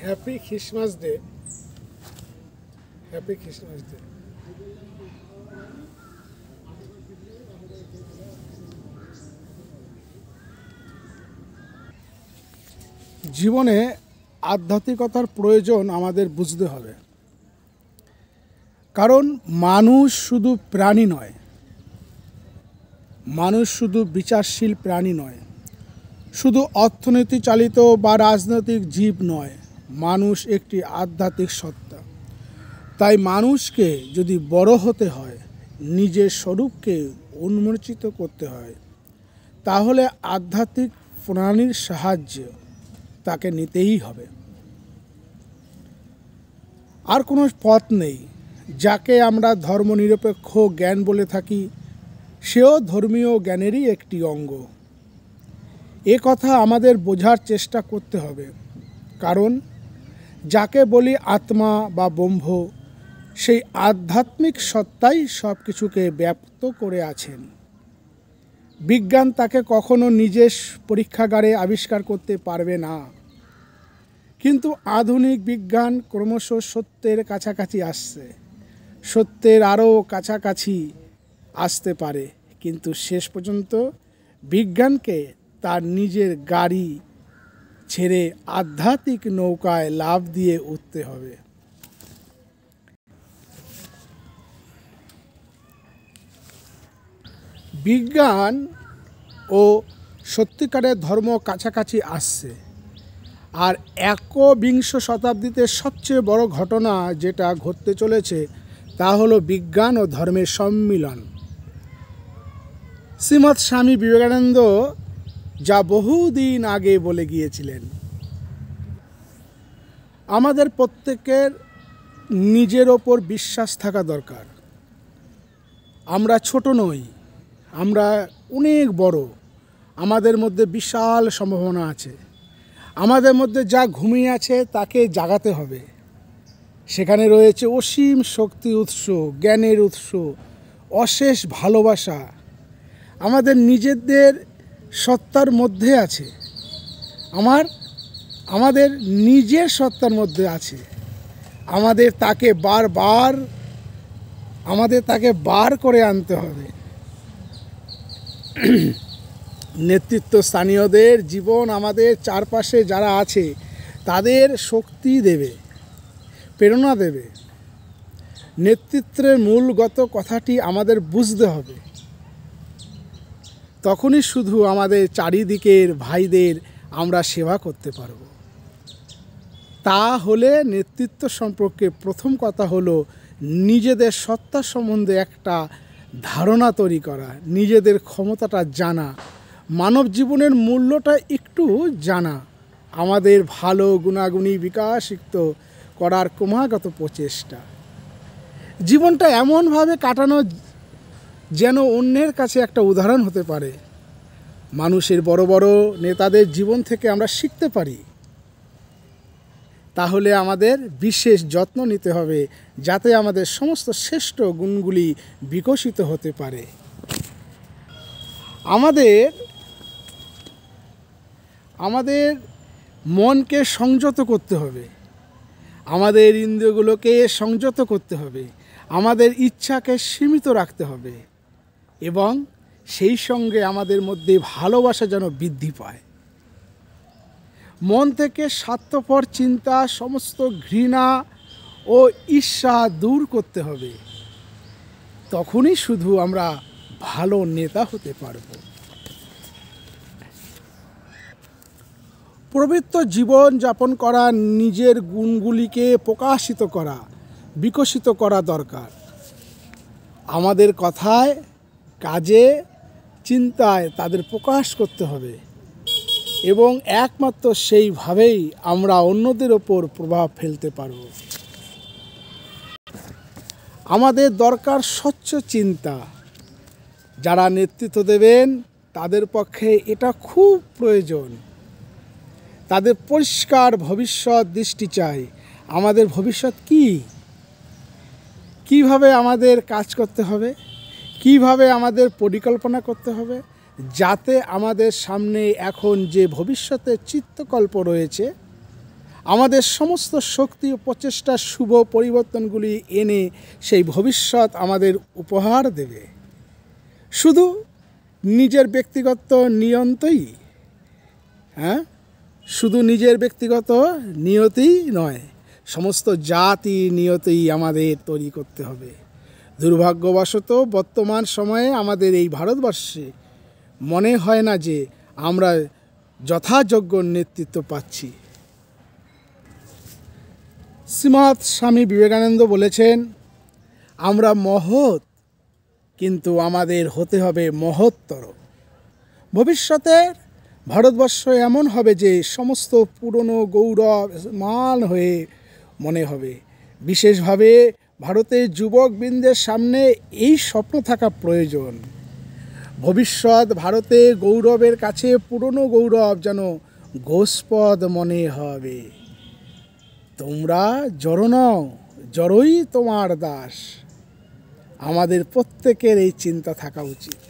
Happy Christmas day. Happy Christmas day. জীবনে আধ্যাত্মিকতার প্রয়োজন আমাদের বুঝতে হবে, কারণ মানুষ শুধু প্রাণী নয়, মানুষ শুধু বিচারশীল প্রাণী নয়, শুধু অর্থনীতি চালিত বা রাজনৈতিক জীব নয়, মানুষ একটি আধ্যাত্মিক সত্তা। তাই মানুষকে যদি বড় হতে হয়, নিজের স্বরূপকে উন্মোচিত করতে হয়, তাহলে আধ্যাত্মিক প্রাণীর সাহায্য তাকে নিতেই হবে। আর কোনো পথ নেই। যাকে আমরা ধর্মনিরপেক্ষ জ্ঞান বলে থাকি, সেও ধর্মীয় জ্ঞানেরই একটি অঙ্গ। এ কথা আমাদের বোঝার চেষ্টা করতে হবে, কারণ যাকে বলি আত্মা বা ব্রহ্ম, সেই আধ্যাত্মিক সত্তাই সব কিছুকে ব্যাপ্ত করে আছেন। বিজ্ঞান তাকে কখনো নিজের পরীক্ষাগারে আবিষ্কার করতে পারবে না, কিন্তু আধুনিক বিজ্ঞান ক্রমশ সত্যের কাছাকাছি আসছে। সত্যের আরও কাছাকাছি আসতে পারে, কিন্তু শেষ পর্যন্ত বিজ্ঞানকে তার নিজের গাড়ি ছেড়ে আধ্যাত্মিক নৌকায় লাফ দিয়ে উঠতে হবে। বিজ্ঞান ও সত্যিকারের ধর্ম কাছাকাছি আসছে, আর একবিংশ শতাব্দীতে সবচেয়ে বড় ঘটনা যেটা ঘটতে চলেছে তা হলো বিজ্ঞান ও ধর্মের সম্মিলন। শ্রীমৎ স্বামী বিবেকানন্দ যা বহুদিন আগে বলে গিয়েছিলেন, আমাদের প্রত্যেকের নিজের ওপর বিশ্বাস থাকা দরকার। আমরা ছোট নই, আমরা অনেক বড়। আমাদের মধ্যে বিশাল সম্ভাবনা আছে। আমাদের মধ্যে যা ঘুমিয়ে আছে তাকে জাগাতে হবে। সেখানে রয়েছে অসীম শক্তি উৎস, জ্ঞানের উৎস, অশেষ ভালোবাসা। আমাদের নিজেদের সত্তার মধ্যে আছে, আমাদের নিজের সত্তার মধ্যে আছে। আমাদের তাকে বার করে আনতে হবে। নেতৃত্বস্থানীয়দের জীবন আমাদের চারপাশে যারা আছে তাদের শক্তি দেবে, প্রেরণা দেবে। নেতৃত্বের মূলগত কথাটি আমাদের বুঝতে হবে। তখনই শুধু আমাদের চারিদিকের ভাইদের আমরা সেবা করতে পারব। তা হলে নেতৃত্ব সম্পর্কে প্রথম কথা হলো নিজেদের সত্তা সম্বন্ধে একটা ধারণা তৈরি করা, নিজেদের ক্ষমতাটা জানা, মানব জীবনের মূল্যটা একটু জানা, আমাদের ভালো গুণাগুণী বিকাশিত করার ক্রমাগত প্রচেষ্টা। জীবনটা এমনভাবে কাটানো যেন অন্যের কাছে একটা উদাহরণ হতে পারে। মানুষের বড় বড় নেতাদের জীবন থেকে আমরা শিখতে পারি। তাহলে আমাদের বিশেষ যত্ন নিতে হবে যাতে আমাদের সমস্ত শ্রেষ্ঠ গুণগুলি বিকশিত হতে পারে। আমাদের মনকে সংযত করতে হবে, আমাদের ইন্দ্রিয়গুলোকে সংযত করতে হবে, আমাদের ইচ্ছাকে সীমিত রাখতে হবে, এবং সেই সঙ্গে আমাদের মধ্যে ভালোবাসা যেন বৃদ্ধি পায়। মন থেকে স্বার্থপর চিন্তা, সমস্ত ঘৃণা ও ঈর্ষা দূর করতে হবে। তখনই শুধু আমরা ভালো নেতা হতে পারব। পবিত্র জীবন যাপন করা, নিজের গুণগুলিকে প্রকাশিত করা, বিকশিত করা দরকার। আমাদের কথায়, কাজে, চিন্তায় তাদের প্রকাশ করতে হবে, এবং একমাত্র সেইভাবেই আমরা অন্যদের ওপর প্রভাব ফেলতে পারব। আমাদের দরকার স্বচ্ছ চিন্তা। যারা নেতৃত্ব দেবেন তাদের পক্ষে এটা খুব প্রয়োজন। তাদের পরিষ্কার ভবিষ্যৎ দৃষ্টি চাই। আমাদের ভবিষ্যৎ কিভাবে আমাদের কাজ করতে হবে, কিভাবে আমাদের পরিকল্পনা করতে হবে, যাতে আমাদের সামনে এখন যে ভবিষ্যতের চিত্রকল্প রয়েছে আমাদের সমস্ত শক্তি ও প্রচেষ্টার শুভ পরিবর্তনগুলি এনে সেই ভবিষ্যৎ আমাদের উপহার দেবে। শুধু নিজের ব্যক্তিগত নিয়ন্তই শুধু নিজের ব্যক্তিগত নিয়তিই নয়, সমস্ত জাতি নিয়তেই আমাদের তৈরি করতে হবে। দুর্ভাগ্যবশত বর্তমান সময়ে আমাদের এই ভারতবর্ষে মনে হয় না যে আমরা যথাযোগ্য নেতৃত্ব পাচ্ছি। শ্রীমৎ স্বামী বিবেকানন্দ বলেছেন, আমরা মহৎ, কিন্তু আমাদের হতে হবে মহত্তর। ভবিষ্যতের ভারতবর্ষ এমন হবে যে সমস্ত পুরনো গৌরব মান হয়ে মনে হবে। বিশেষভাবে ভারতের যুবকবৃন্দের সামনে এই স্বপ্ন থাকা প্রয়োজন। ভবিষ্যৎ ভারতে গৌরবের কাছে পুরনো গৌরব যেন গোস্পদ মনে হবে। তোমরা জড় নও, জড়ই তোমার দাস। আমাদের প্রত্যেকের এই চিন্তা থাকা উচিত।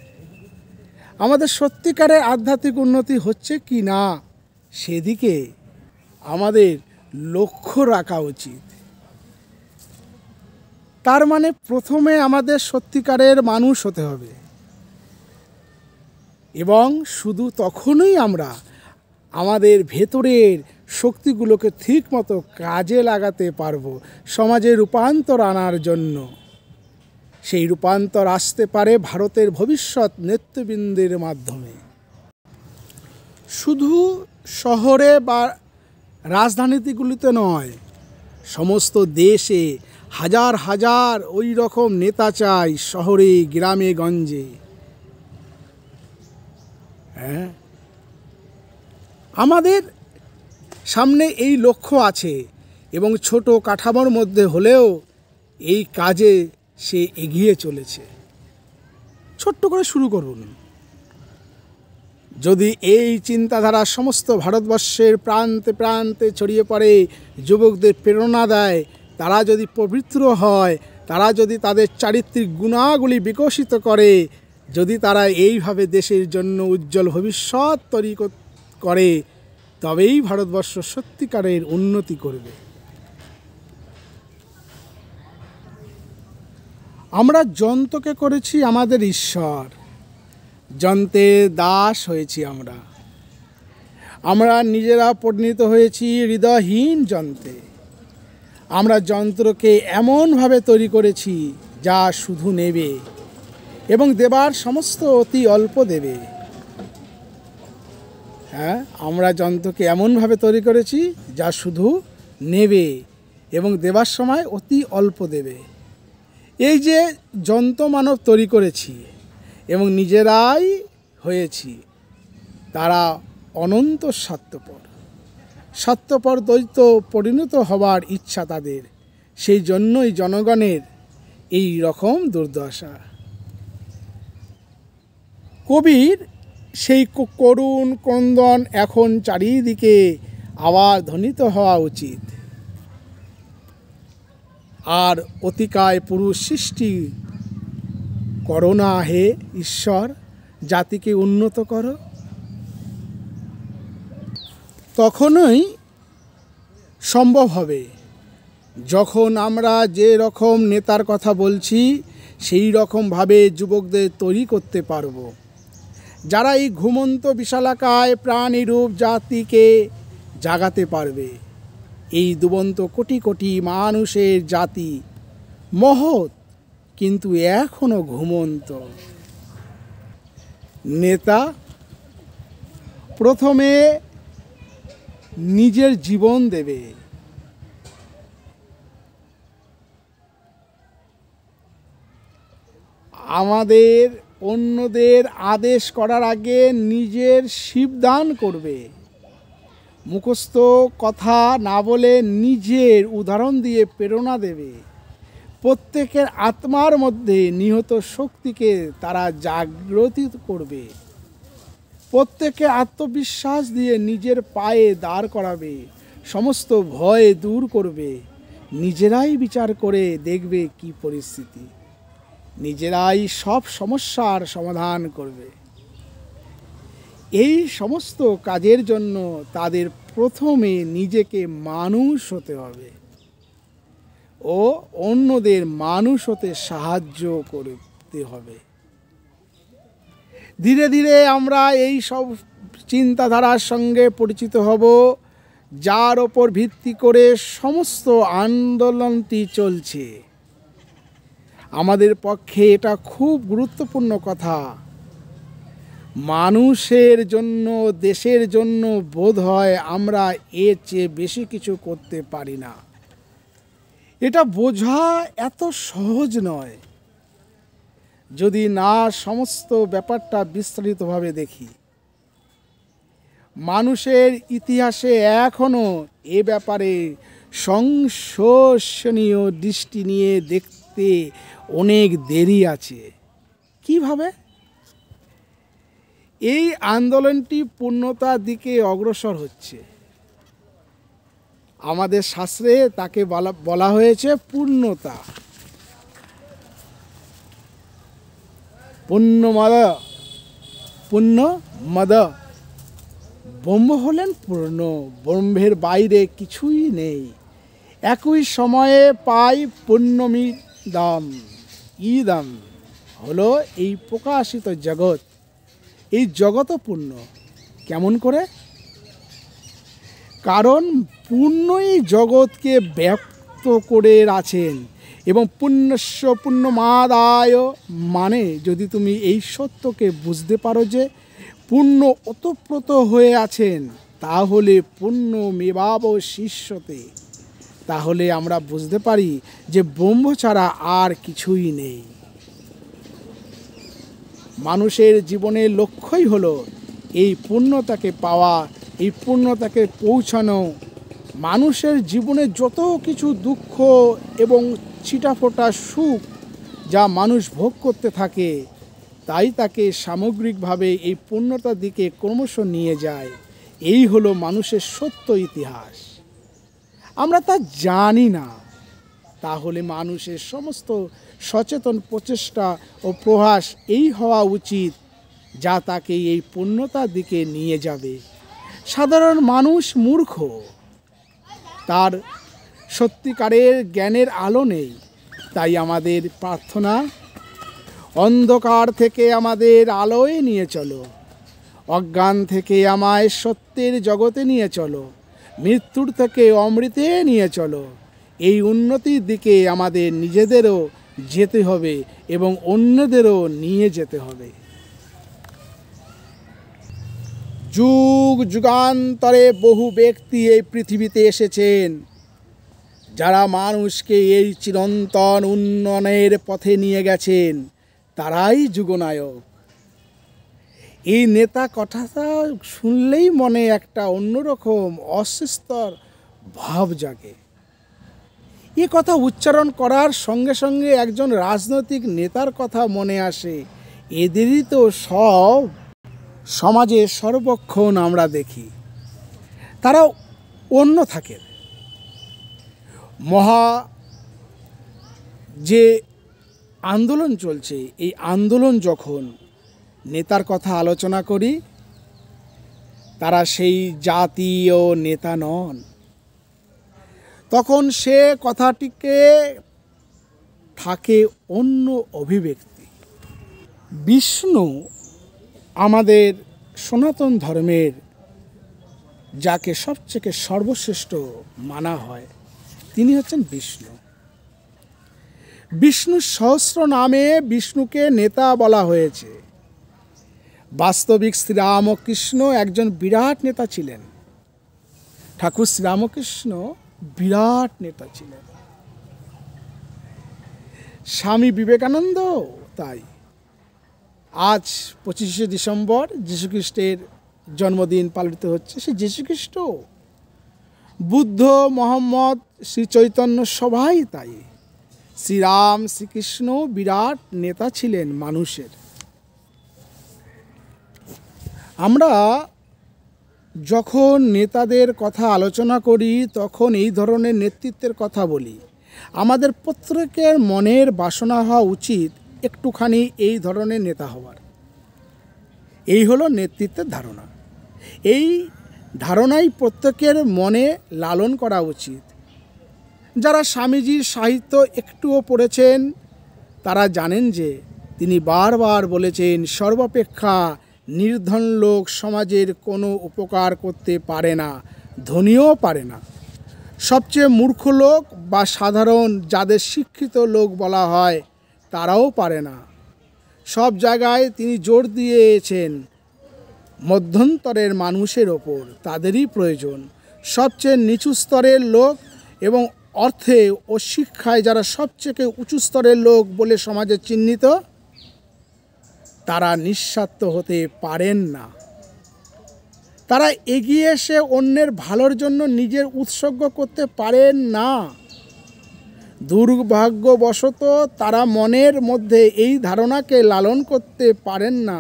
আমাদের সত্যিকারের আধ্যাত্মিক উন্নতি হচ্ছে কি না সেদিকে আমাদের লক্ষ্য রাখা উচিত। তার মানে প্রথমে আমাদের সত্যিকারের মানুষ হতে হবে, এবং শুধু তখনই আমরা আমাদের ভেতরের শক্তিগুলোকে ঠিকমতো কাজে লাগাতে পারবো সমাজে রূপান্তর আনার জন্য। সেই রূপান্তর আসতে পারে ভারতের ভবিষ্যৎ নেতৃবৃন্দের মাধ্যমে। শুধু শহরে বা রাজধানীগুলিতে নয়, সমস্ত দেশে হাজার হাজার ওই রকম নেতা চাই, শহরে গ্রামে গঞ্জে। আমাদের সামনে এই লক্ষ্য আছে, এবং ছোট কাঠামোর মধ্যে হলেও এই কাজে সে এগিয়ে চলেছে। ছোট্ট করে শুরু করুন। যদি এই চিন্তাধারা সমস্ত ভারতবর্ষের প্রান্তে প্রান্তে ছড়িয়ে পড়ে, যুবকদের প্রেরণা দেয়, তারা যদি পবিত্র হয়, তারা যদি তাদের চারিত্রিক গুণাগুলি বিকশিত করে, যদি তারা এইভাবে দেশের জন্য উজ্জ্বল ভবিষ্যৎ তৈরি করে, তবেই ভারতবর্ষ সত্যিকারের উন্নতি করবে। আমরা যন্ত্রকে করেছি আমাদের ঈশ্বর, যন্ত্রের দাস হয়েছি আমরা নিজেরা পরিণত হয়েছি হৃদয়হীন যন্ত্রে। আমরা যন্ত্রকে এমনভাবে তৈরি করেছি যা শুধু নেবে এবং দেবার সমস্ত অতি অল্প দেবে। আমরা যন্ত্রকে এমনভাবে তৈরি করেছি যা শুধু নেবে এবং দেবার সময় অতি অল্প দেবে। এই যে যন্ত্র মানব তৈরি করেছি এবং নিজেরাই হয়েছি, তারা অনন্ত স্বার্থপর দ্বৈত পরিণত হবার ইচ্ছা তাদের। সেই জন্যই জনগণের এই রকম দুর্দশা। কবির সেই করুণ ক্রন্দন এখন চারিদিকে আবার ধ্বনিত হওয়া উচিত। আর অতিকায় পুরুষ সৃষ্টি করো না হে ঈশ্বর, জাতিকে উন্নত করো। তখনই সম্ভব হবে যখন আমরা যে রকম নেতার কথা বলছি সেই রকমভাবে যুবকদের তৈরি করতে পারব, যারা এই ঘুমন্ত বিশালাকায় প্রাণীরূপ জাতিকে জাগাতে পারবে। এই দুবন্ত কোটি কোটি মানুষের জাতি মহৎ, কিন্তু এখনো ঘুমন্ত। নেতা প্রথমে নিজের জীবন দেবে, আমাদের অন্যদের আদেশ করার আগে নিজের শিবদান করবে। মুখস্থ কথা না বলে নিজের উদাহরণ দিয়ে প্রেরণা দেবে। প্রত্যেকের আত্মার মধ্যে নিহত শক্তিকে তারা জাগ্রত করবে। প্রত্যেকে আত্মবিশ্বাস দিয়ে নিজের পায়ে দাঁড় করাবে, সমস্ত ভয় দূর করবে। নিজেরাই বিচার করে দেখবে কি পরিস্থিতি, নিজেরাই সব সমস্যার সমাধান করবে। এই সমস্ত কাজের জন্য তাদের প্রথমে নিজেকে মানুষ হতে হবে ও অন্যদের মানুষ হতে সাহায্য করতে হবে। ধীরে ধীরে আমরা এই সব চিন্তাধারার সঙ্গে পরিচিত হব, যার ওপর ভিত্তি করে সমস্ত আন্দোলনটি চলছে। আমাদের পক্ষে এটা খুব গুরুত্বপূর্ণ কথা। মানুষের জন্য, দেশের জন্য বোধ হয় আমরা এর চেয়ে বেশি কিছু করতে পারি না। এটা বোঝা এত সহজ নয় যদি না সমস্ত ব্যাপারটা বিস্তারিতভাবে দেখি। মানুষের ইতিহাসে এখনও এ ব্যাপারে সংশোধনীয় দৃষ্টি নিয়ে দেখতে অনেক দেরি আছে। কিভাবে এই আন্দোলনটি পূর্ণতার দিকে অগ্রসর হচ্ছে? আমাদের শাস্ত্রে তাকে বলা হয়েছে পূর্ণতা। পূর্ণমদ। ব্রহ্ম হলেন পূর্ণ, ব্রহ্মের বাইরে কিছুই নেই। একই সময়ে পাই পূর্ণমিদম। ইদম হলো এই প্রকাশিত জগৎ। এই জগৎও পূর্ণ। কেমন করে? কারণ পূর্ণই জগৎকে ব্যক্ত করে আছেন। এবং পুণ্যস্য পুণ্যমাদায়, মানে যদি তুমি এই সত্যকে বুঝতে পারো যে পূর্ণ ওতপ্রোত হয়ে আছেন, তাহলে পুণ্যমেবাবশিষ্যতে, তাহলে আমরা বুঝতে পারি যে ব্রহ্ম ছাড়া আর কিছুই নেই। মানুষের জীবনের লক্ষ্যই হলো এই পূর্ণতাকে পাওয়া, এই পূর্ণতাকে পৌঁছানো। মানুষের জীবনে যত কিছু দুঃখ এবং ছিটাফোটা সুখ যা মানুষ ভোগ করতে থাকে, তাই তাকে সামগ্রিকভাবে এই পূর্ণতার দিকে ক্রমশ নিয়ে যায়। এই হলো মানুষের সত্য ইতিহাস। আমরা তা জানি না। তাহলে মানুষের সমস্ত সচেতন প্রচেষ্টা ও প্রয়াস এই হওয়া উচিত যা তাকে এই পূর্ণতার দিকে নিয়ে যাবে। সাধারণ মানুষ মূর্খ, তার সত্যিকারের জ্ঞানের আলো নেই। তাই আমাদের প্রার্থনা, অন্ধকার থেকে আমাদের আলোয় নিয়ে চলো, অজ্ঞান থেকে আমায় সত্যের জগতে নিয়ে চলো, মৃত্যুর থেকে অমৃতে নিয়ে চলো। এই উন্নতির দিকে আমাদের নিজেদেরও যেতে হবে এবং অন্যদেরও নিয়ে যেতে হবে। যুগ যুগান্তরে বহু ব্যক্তি এই পৃথিবীতে এসেছেন যারা মানুষকে এই চিরন্তন উন্নয়নের পথে নিয়ে গেছেন। তারাই যুগনায়ক। এই নেতা কথাটা শুনলেই মনে একটা অন্যরকম অস্বস্তির ভাব জাগে। এ কথা উচ্চারণ করার সঙ্গে সঙ্গে একজন রাজনৈতিক নেতার কথা মনে আসে। এদেরই তো সব সমাজে সর্বক্ষণ আমরা দেখি। তারা অন্য থাকেন। মহা যে আন্দোলন চলছে, এই আন্দোলন যখন নেতার কথা আলোচনা করি, তারা সেই জাতীয় নেতা নন। তখন সে কথাটিকে থাকে অন্য অভিব্যক্তি। বিষ্ণু আমাদের সনাতন ধর্মের যাকে সবচেয়ে সর্বশ্রেষ্ঠ মানা হয়, তিনি হচ্ছেন বিষ্ণু। বিষ্ণু সহস্র নামে বিষ্ণুকে নেতা বলা হয়েছে। বাস্তবিক শ্রীরামকৃষ্ণ একজন বিরাট নেতা ছিলেন। ঠাকুর শ্রীরামকৃষ্ণ বিরাট নেতা ছিলেন। স্বামী বিবেকানন্দ তাই। আজ 25শে ডিসেম্বর যীশুখ্রিস্টের জন্মদিন পালিত হচ্ছে। সে যীশুখ্রিস্ট, বুদ্ধ, মোহাম্মদ, শ্রী চৈতন্য সবাই তাই। শ্রীরাম শ্রীকৃষ্ণ বিরাট নেতা ছিলেন মানুষের। আমরা যখন নেতাদের কথা আলোচনা করি তখন এই ধরনের নেতৃত্বের কথা বলি। আমাদের প্রত্যেকের মনের বাসনা হওয়া উচিত একটুখানি এই ধরনের নেতা হওয়ার। এই হলো নেতৃত্বের ধারণা। এই ধারণাই প্রত্যেকের মনে লালন করা উচিত। যারা স্বামীজির সাহিত্য একটুও পড়েছেন তারা জানেন যে তিনি বারবার বলেছেন, সর্বাপেক্ষা নির্ধন লোক সমাজের কোনো উপকার করতে পারে না, ধনীও পারে না। সবচেয়ে মূর্খ লোক বা সাধারণ যাদের শিক্ষিত লোক বলা হয় তারাও পারে না। সব জায়গায় তিনি জোর দিয়েছেন মধ্যন্তরের মানুষের ওপর, তাদেরই প্রয়োজন। সবচেয়ে নিচু স্তরের লোক এবং অর্থে ও শিক্ষায় যারা সবচেয়ে উঁচু স্তরের লোক বলে সমাজে চিহ্নিত, তারা নিঃস্বার্থ হতে পারেন না। তারা এগিয়ে এসে অন্যের ভালোর জন্য নিজের উৎসর্গ করতে পারেন না। দুর্ভাগ্যবশত তারা মনের মধ্যে এই ধারণাকে লালন করতে পারেন না,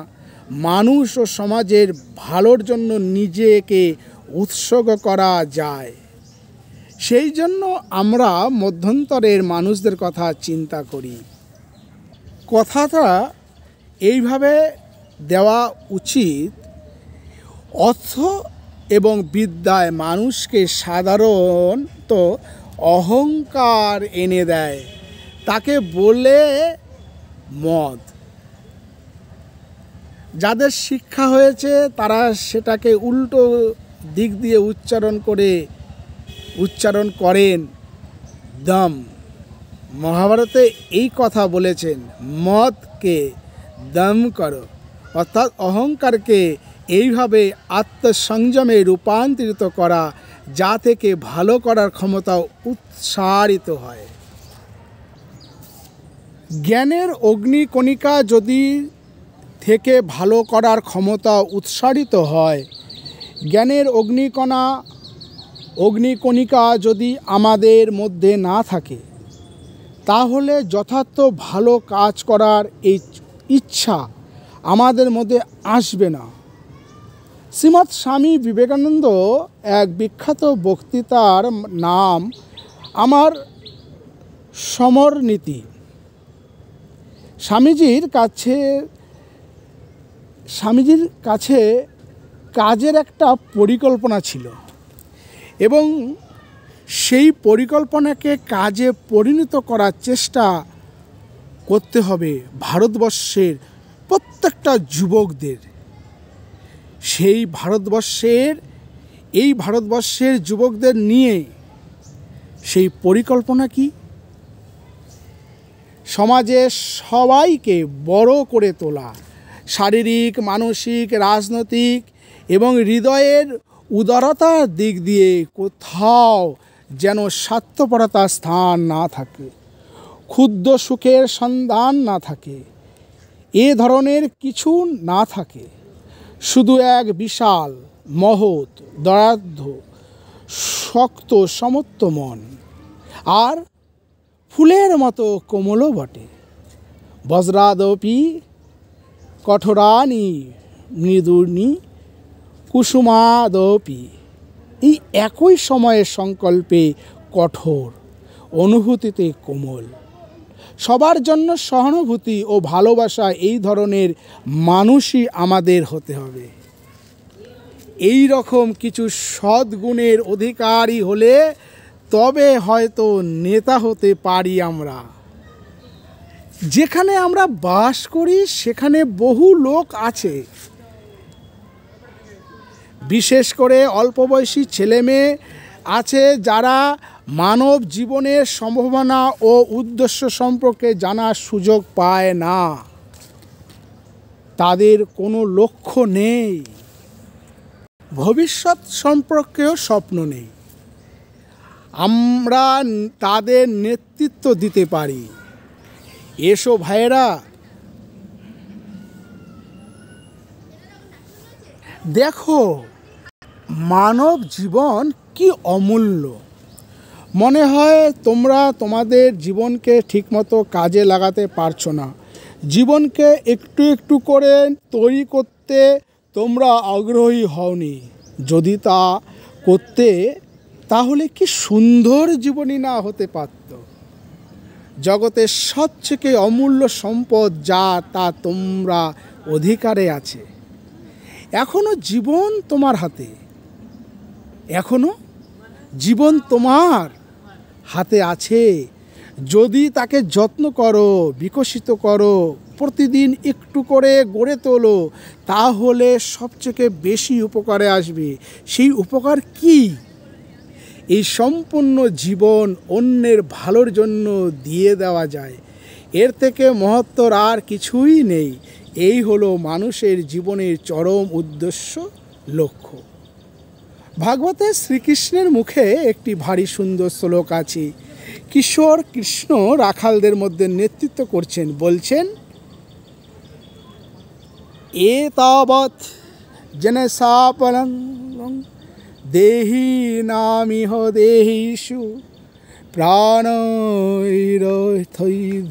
মানুষ ও সমাজের ভালোর জন্য নিজেকে উৎসর্গ করা যায়। সেই জন্য আমরা মধ্যন্তরের মানুষদের কথা চিন্তা করি। কথাটা এইভাবে দেওয়া উচিত, অর্থ এবং বিদ্যায় মানুষকে সাধারণত অহংকার এনে দেয়, তাকে বলে মদ। যাদের শিক্ষা হয়েছে তারা সেটাকে উল্টো দিক দিয়ে উচ্চারণ করেন দম। মহাভারতে এই কথা বলেছেন, মদকে দম করো, অর্থাৎ অহংকারকে এইভাবে আত্মসংযমে রূপান্তরিত করা যা থেকে ভালো করার ক্ষমতা উৎসারিত হয়। জ্ঞানের অগ্নিকণিকা যদি থেকে ভালো করার ক্ষমতা উৎসারিত হয়, জ্ঞানের অগ্নিকণিকা যদি আমাদের মধ্যে না থাকে, তাহলে যথার্থ ভালো কাজ করার এই ইচ্ছা আমাদের মধ্যে আসবে না। শ্রীমৎ স্বামী বিবেকানন্দ এক বিখ্যাত বক্তৃতার নাম আমার সমরনীতি। স্বামীজির কাছে কাজের একটা পরিকল্পনা ছিল এবং সেই পরিকল্পনাকে কাজে পরিণত করার চেষ্টা করতে হবে ভারতবর্ষের প্রত্যেকটা যুবকদের। এই ভারতবর্ষের যুবকদের নিয়ে সেই পরিকল্পনা কি? সমাজে সবাইকে বড় করে তোলা, শারীরিক, মানসিক, রাজনৈতিক এবং হৃদয়ের উদারতার দিক দিয়ে কোথাও যেন স্বার্থপরতার স্থান না থাকে, ক্ষুদ্র সুখের সন্ধান না থাকে, এ ধরনের কিছু না থাকে। শুধু এক বিশাল, মহৎ, দয়ার্দ্র, শক্ত, সমর্থ মন, আর ফুলের মতো কোমলও বটে। বজ্রাদপি কঠোরানি মৃদুর্নি কুসুমাদপি। এই একই সময়ের সংকল্পে কঠোর, অনুভূতিতে কোমল, সবার জন্য সহানুভূতি ও ভালোবাসা, এই ধরনের মানুষই আমাদের হতে হবে। এই রকম কিছু সদ্গুণের অধিকারী হলে তবে হয়তো নেতা হতে পারি আমরা। যেখানে আমরা বাস করি সেখানে বহু লোক আছে, বিশেষ করে অল্প বয়সী ছেলেমেয়ে আছে যারা মানব জীবনের সম্ভাবনা ও উদ্দেশ্য সম্পর্কে জানার সুযোগ পায় না। তাদের কোনো লক্ষ্য নেই, ভবিষ্যৎ সম্পর্কেও স্বপ্ন নেই। আমরা তাদের নেতৃত্ব দিতে পারি। এসো ভাইয়েরা, দেখো মানব জীবন কি অমূল্য। মনে হয় তোমরা তোমাদের জীবনকে ঠিকমতো কাজে লাগাতে পারছো না। জীবনকে একটু একটু করে তৈরি করতে তোমরা আগ্রহী হওনি। যদি তা করতে, তাহলে কি সুন্দর জীবনই না হতে পারত। জগতের সবথেকে অমূল্য সম্পদ যা তা তোমরা অধিকারে আছে। এখনো জীবন তোমার হাতে, এখনো জীবন তোমার হাতে আছে। যদি তাকে যত্ন করো, বিকশিত করো, প্রতিদিন একটু করে গড়ে তোলো, তাহলে সবচেয়ে বেশি উপকারে আসবে। সেই উপকার কি? এই সম্পূর্ণ জীবন অন্যের ভালোর জন্য দিয়ে দেওয়া যায়। এর থেকে মহত্তর আর কিছুই নেই। এই হলো মানুষের জীবনের চরম উদ্দেশ্য, লক্ষ্য। ভাগবতে শ্রীকৃষ্ণের মুখে একটি ভারী সুন্দর শ্লোক আছে। কিশোর কৃষ্ণ রাখালদের মধ্যে নেতৃত্ব করছেন, বলছেন, এতাবৎ জনসাপলং দেহি নামিহ দেহিষু প্রাণৈরথৈ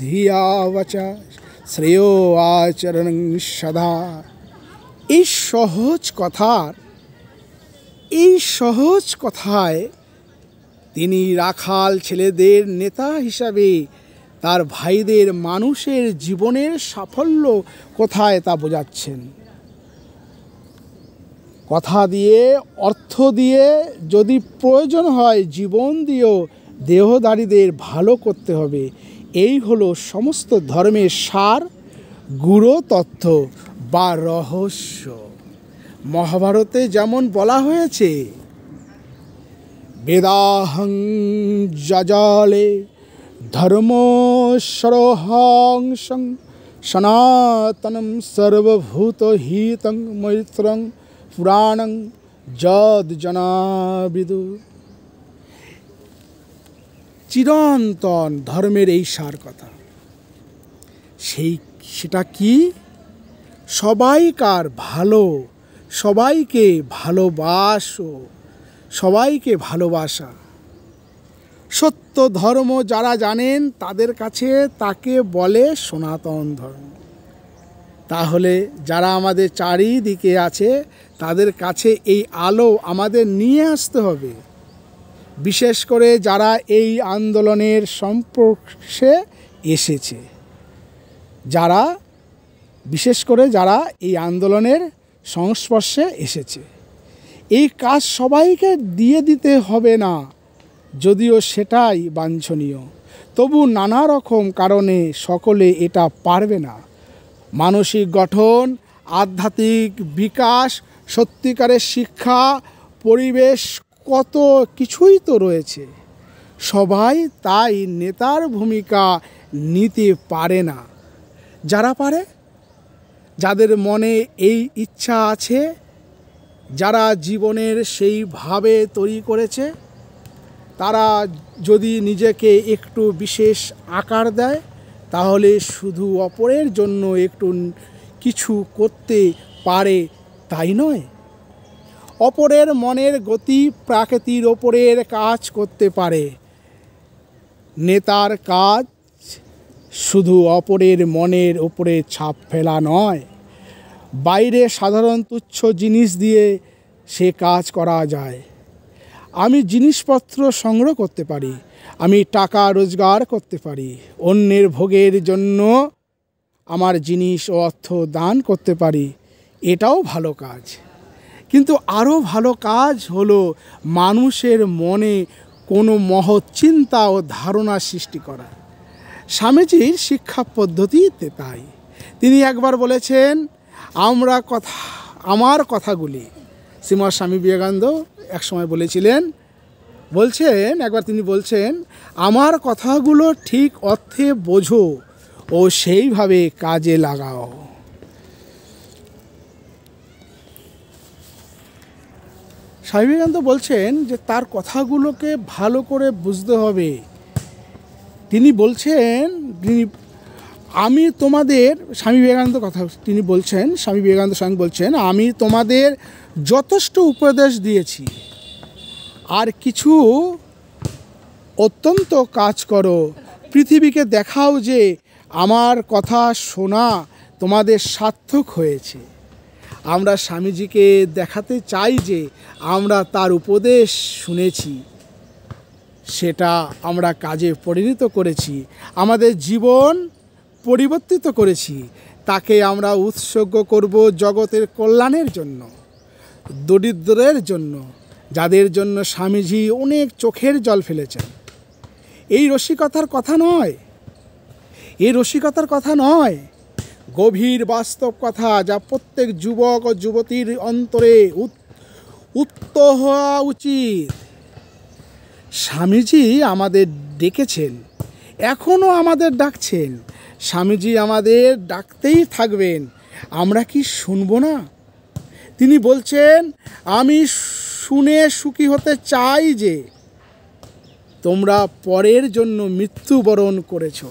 ধিয়া বচা শ্রেয় আচরণ সদা। এই সহজ কথায় তিনি রাখাল ছেলেদের নেতা হিসাবে তার ভাইদের মানুষের জীবনের সাফল্য কোথায় তা বোঝাচ্ছেন। কথা দিয়ে, অর্থ দিয়ে, যদি প্রয়োজন হয় জীবন দিয়েও দেহধারীদের ভালো করতে হবে। এই হলো সমস্ত ধর্মের সার, গূঢ় তথ্য বা রহস্য। মহাভারতে যেমন বলা হয়েছে, বেদাহং যজালে ধর্মস্বরহংসং সনাতনম সর্বভূতহিতং মৈত্রং পুরাণং যদ জনাবিদু। চিরন্তন ধর্মের এই সার কথা। সেটা কি? সবাইকার ভালো, সবাইকে ভালোবাসো, সবাইকে ভালোবাসা। সত্য ধর্ম যারা জানেন তাদের কাছে তাকে বলে সনাতন ধর্ম। তাহলে যারা আমাদের চারিদিকে আছে তাদের কাছে এই আলো আমাদের নিয়ে আসতে হবে। বিশেষ করে যারা এই আন্দোলনের সম্পর্কে এসেছে, যারা এই আন্দোলনের সংস্পর্শে এসেছে। এই কাজ সবাইকে দিয়ে দিতে হবে না, যদিও সেটাই বাঞ্ছনীয়। তবু নানা রকম কারণে সকলে এটা পারবে না। মানসিক গঠন, আধ্যাত্মিক বিকাশ, সত্যিকারের শিক্ষা, পরিবেশ, কত কিছুই তো রয়েছে। সবাই তাই নেতার ভূমিকা নিতে পারে না। যারা পারে, যাদের মনে এই ইচ্ছা আছে, যারা জীবনের সেইভাবে তৈরি করেছে, তারা যদি নিজেকে একটু বিশেষ আকার দেয়, তাহলে শুধু অপরের জন্য একটু কিছু করতে পারে তাই নয়, অপরের মনের গতি প্রাকৃতির ওপরের কাজ করতে পারে। নেতার কাজ শুধু অপরের মনের ওপরে ছাপ ফেলা নয়। বাইরে সাধারণ তুচ্ছ জিনিস দিয়ে সে কাজ করা যায়। আমি জিনিসপত্র সংগ্রহ করতে পারি, আমি টাকা রোজগার করতে পারি, অন্যের ভোগের জন্য আমার জিনিস ও অর্থ দান করতে পারি, এটাও ভালো কাজ। কিন্তু আরও ভালো কাজ হলো মানুষের মনে কোনো মহৎ চিন্তা ও ধারণা সৃষ্টি করা। স্বামীজির শিক্ষা পদ্ধতিতে তাই। তিনি একবার বলেছেন, আমার কথাগুলি, শ্রীমৎ স্বামী বিবেকানন্দ একসময় একবার তিনি বলছেন, আমার কথাগুলো ঠিক অর্থে বোঝো ও সেইভাবে কাজে লাগাও। স্বামী বিবেকানন্দ বলছেন যে তার কথাগুলোকে ভালো করে বুঝতে হবে। তিনি বলছেন, আমি তোমাদের, স্বামী বিবেকানন্দ স্বয়ং বলছেন, আমি তোমাদের যথেষ্ট উপদেশ দিয়েছি, আর কিছু অত্যন্ত কাজ করো। পৃথিবীকে দেখাও যে আমার কথা শোনা তোমাদের সার্থক হয়েছে। আমরা স্বামীজিকে দেখাতে চাই যে আমরা তার উপদেশ শুনেছি, সেটা আমরা কাজে পরিণত করেছি, আমাদের জীবন পরিবর্তিত করেছি। তাকে আমরা উৎসর্গ করব জগতের কল্যাণের জন্য, দরিদ্রের জন্য, যাদের জন্য স্বামীজি অনেক চোখের জল ফেলেছেন। এই রসিকতার কথা নয়, এই রসিকতার কথা নয়, গভীর বাস্তব কথা, যা প্রত্যেক যুবক ও যুবতীর অন্তরে উত্ত হওয়া উচিত। স্বামীজি আমাদের ডেকেছেন, এখনও আমাদের ডাকছেন, স্বামীজি আমাদের ডাকতেই থাকবেন। আমরা কি শুনব না? তিনি বলছেন, আমি শুনে সুখী হতে চাই যে তোমরা পরের জন্য মৃত্যুবরণ করেছো।